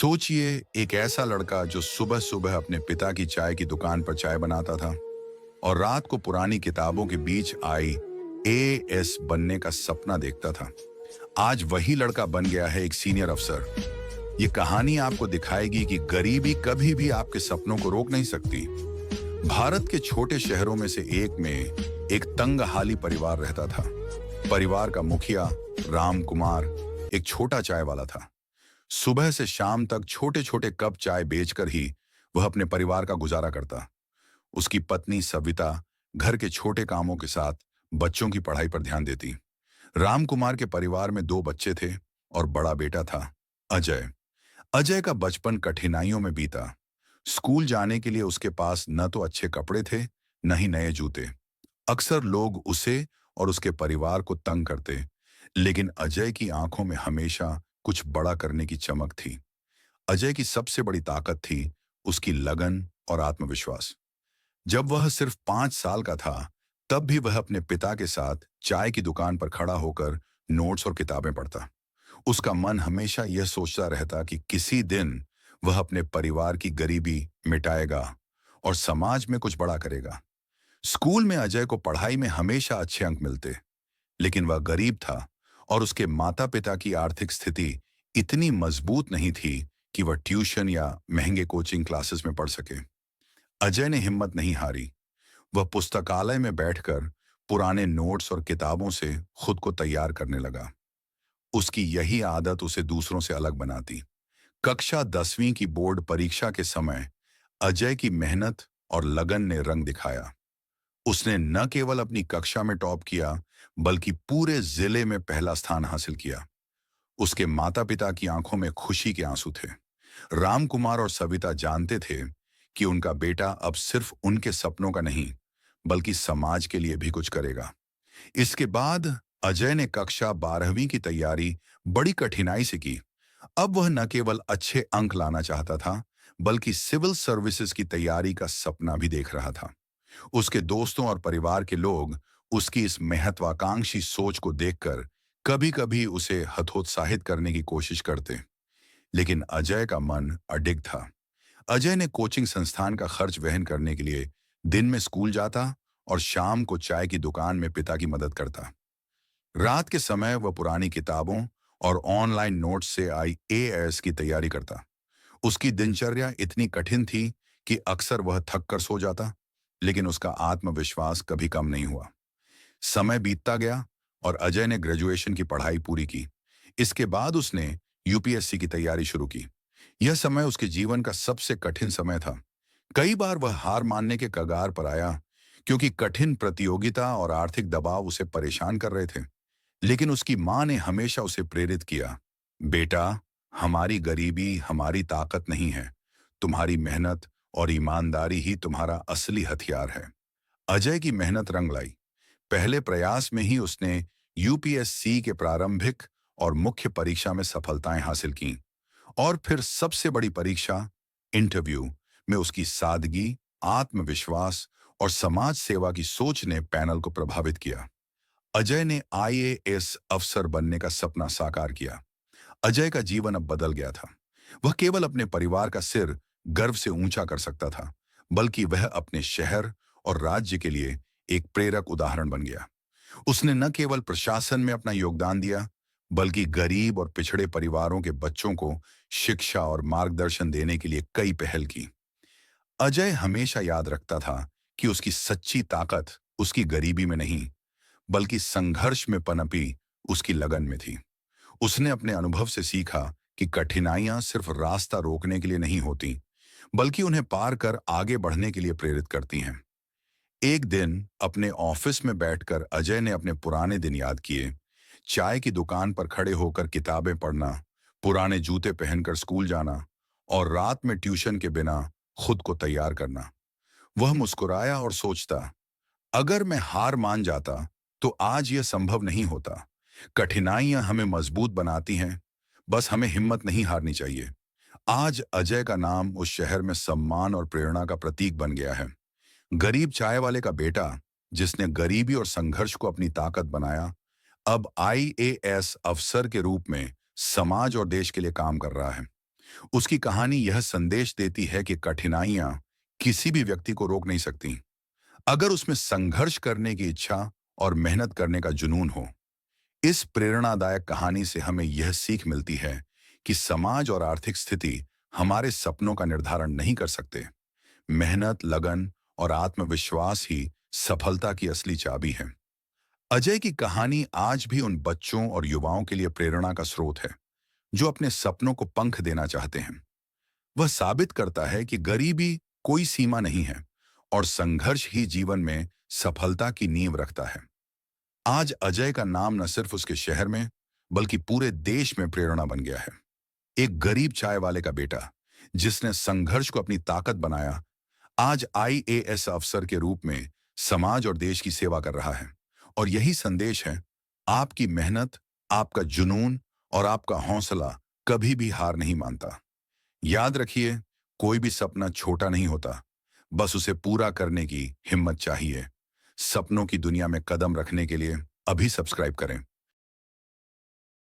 सोचिए, एक ऐसा लड़का जो सुबह सुबह अपने पिता की चाय की दुकान पर चाय बनाता था और रात को पुरानी किताबों के बीच आई एएस बनने का सपना देखता था। आज वही लड़का बन गया है एक सीनियर अफसर। ये कहानी आपको दिखाएगी कि गरीबी कभी भी आपके सपनों को रोक नहीं सकती। भारत के छोटे शहरों में से एक में एक तंगहाली परिवार रहता था। परिवार का मुखिया राम कुमार एक छोटा चाय वाला था। सुबह से शाम तक छोटे छोटे कप चाय बेचकर ही वह अपने परिवार का गुजारा करता। उसकी पत्नी सविता घर के छोटे कामों के साथ बच्चों की पढ़ाई पर ध्यान देती। राम कुमार के परिवार में दो बच्चे थे और बड़ा बेटा था अजय। अजय का बचपन कठिनाइयों में बीता। स्कूल जाने के लिए उसके पास न तो अच्छे कपड़े थे, न ही नए जूते। अक्सर लोग उसे और उसके परिवार को तंग करते, लेकिन अजय की आंखों में हमेशा कुछ बड़ा करने की चमक थी। अजय की सबसे बड़ी ताकत थी उसकी लगन और आत्मविश्वास। जब वह सिर्फ 5 साल का था, तब भी वह अपने पिता के साथ चाय की दुकान पर खड़ा होकर नोट्स और किताबें पढ़ता। उसका मन हमेशा यह सोचता रहता कि किसी दिन वह अपने परिवार की गरीबी मिटाएगा और समाज में कुछ बड़ा करेगा। स्कूल में अजय को पढ़ाई में हमेशा अच्छे अंक मिलते, लेकिन वह गरीब था और उसके माता पिता की आर्थिक स्थिति इतनी मजबूत नहीं थी कि वह ट्यूशन या महंगे कोचिंग क्लासेस में पढ़ सके। अजय ने हिम्मत नहीं हारी। वह पुस्तकालय में बैठकर पुराने नोट्स और किताबों से खुद को तैयार करने लगा। उसकी यही आदत उसे दूसरों से अलग बनाती। कक्षा 10वीं की बोर्ड परीक्षा के समय अजय की मेहनत और लगन ने रंग दिखाया। उसने न केवल अपनी कक्षा में टॉप किया, बल्कि पूरे जिले में पहला स्थान हासिल किया। उसके माता पिता की आंखों में खुशी के आंसू थे। राम कुमार और सविता जानते थे कि उनका बेटा अब सिर्फ उनके सपनों का नहीं, बल्कि समाज के लिए भी कुछ करेगा। इसके बाद अजय ने कक्षा 12वीं की तैयारी बड़ी कठिनाई से की। अब वह न केवल अच्छे अंक लाना चाहता था, बल्कि सिविल सर्विसेज की तैयारी का सपना भी देख रहा था। उसके दोस्तों और परिवार के लोग उसकी इस महत्वाकांक्षी सोच को देखकर कभी-कभी उसे हतोत्साहित करने की कोशिश करते, लेकिन अजय का मन अडिग था। अजय ने कोचिंग संस्थान का खर्च वहन करने के लिए दिन में स्कूल जाता और शाम को चाय की दुकान में पिता की मदद करता। रात के समय वह पुरानी किताबों और ऑनलाइन नोट्स से आईएएस की तैयारी करता। उसकी दिनचर्या इतनी कठिन थी कि अक्सर वह थक कर सो जाता, लेकिन उसका आत्मविश्वास कभी कम नहीं हुआ। समय बीतता गया और अजय ने ग्रेजुएशन की पढ़ाई पूरी की। इसके बाद उसने यूपीएससी की तैयारी शुरू की। यह समय उसके जीवन का सबसे कठिन समय था। कई बार वह हार मानने के कगार पर आया, क्योंकि कठिन प्रतियोगिता और आर्थिक दबाव उसे परेशान कर रहे थे। लेकिन उसकी मां ने हमेशा उसे प्रेरित किया, बेटा, हमारी गरीबी हमारी ताकत नहीं है, तुम्हारी मेहनत और ईमानदारी ही तुम्हारा असली हथियार है। अजय की मेहनत रंग लाई। पहले प्रयास में ही उसने यूपीएससी के प्रारंभिक और मुख्य परीक्षा में सफलताएं हासिल की, और फिर सबसे बड़ी परीक्षा इंटरव्यू में उसकी सादगी, आत्मविश्वास और समाज सेवा की सोच ने पैनल को प्रभावित किया। अजय ने आईएएस अफसर बनने का सपना साकार किया। अजय का जीवन अब बदल गया था। वह केवल अपने परिवार का सिर गर्व से ऊंचा कर सकता था, बल्कि वह अपने शहर और राज्य के लिए एक प्रेरक उदाहरण बन गया। उसने न केवल प्रशासन में अपना योगदान दिया, बल्कि गरीब और पिछड़े परिवारों के बच्चों को शिक्षा और मार्गदर्शन देने के लिए कई पहल की। अजय हमेशा याद रखता था कि उसकी सच्ची ताकत उसकी गरीबी में नहीं, बल्कि संघर्ष में पनपी उसकी लगन में थी। उसने अपने अनुभव से सीखा कि कठिनाइयां सिर्फ रास्ता रोकने के लिए नहीं होती, बल्कि उन्हें पार कर आगे बढ़ने के लिए प्रेरित करती हैं। एक दिन अपने ऑफिस में बैठकर अजय ने अपने पुराने दिन याद किए। चाय की दुकान पर खड़े होकर किताबें पढ़ना, पुराने जूते पहनकर स्कूल जाना और रात में ट्यूशन के बिना खुद को तैयार करना। वह मुस्कुराया और सोचता, अगर मैं हार मान जाता तो आज यह संभव नहीं होता। कठिनाइयां हमें मजबूत बनाती हैं, बस हमें हिम्मत नहीं हारनी चाहिए। आज अजय का नाम उस शहर में सम्मान और प्रेरणा का प्रतीक बन गया है। गरीब चाय वाले का बेटा, जिसने गरीबी और संघर्ष को अपनी ताकत बनाया, अब आईएएस अफसर के रूप में समाज और देश के लिए काम कर रहा है। उसकी कहानी यह संदेश देती है कि कठिनाइयां किसी भी व्यक्ति को रोक नहीं सकती, अगर उसमें संघर्ष करने की इच्छा और मेहनत करने का जुनून हो। इस प्रेरणादायक कहानी से हमें यह सीख मिलती है कि समाज और आर्थिक स्थिति हमारे सपनों का निर्धारण नहीं कर सकते। मेहनत, लगन और आत्मविश्वास ही सफलता की असली चाबी है। अजय की कहानी आज भी उन बच्चों और युवाओं के लिए प्रेरणा का स्रोत है जो अपने सपनों को पंख देना चाहते हैं। वह साबित करता है कि गरीबी कोई सीमा नहीं है और संघर्ष ही जीवन में सफलता की नींव रखता है। आज अजय का नाम न सिर्फ उसके शहर में बल्कि पूरे देश में प्रेरणा बन गया है। एक गरीब चाय वाले का बेटा जिसने संघर्ष को अपनी ताकत बनाया, आज आईएएस अफसर के रूप में समाज और देश की सेवा कर रहा है। और यही संदेश है, आपकी मेहनत, आपका जुनून और आपका हौसला कभी भी हार नहीं मानता। याद रखिए, कोई भी सपना छोटा नहीं होता, बस उसे पूरा करने की हिम्मत चाहिए। सपनों की दुनिया में कदम रखने के लिए अभी सब्सक्राइब करें।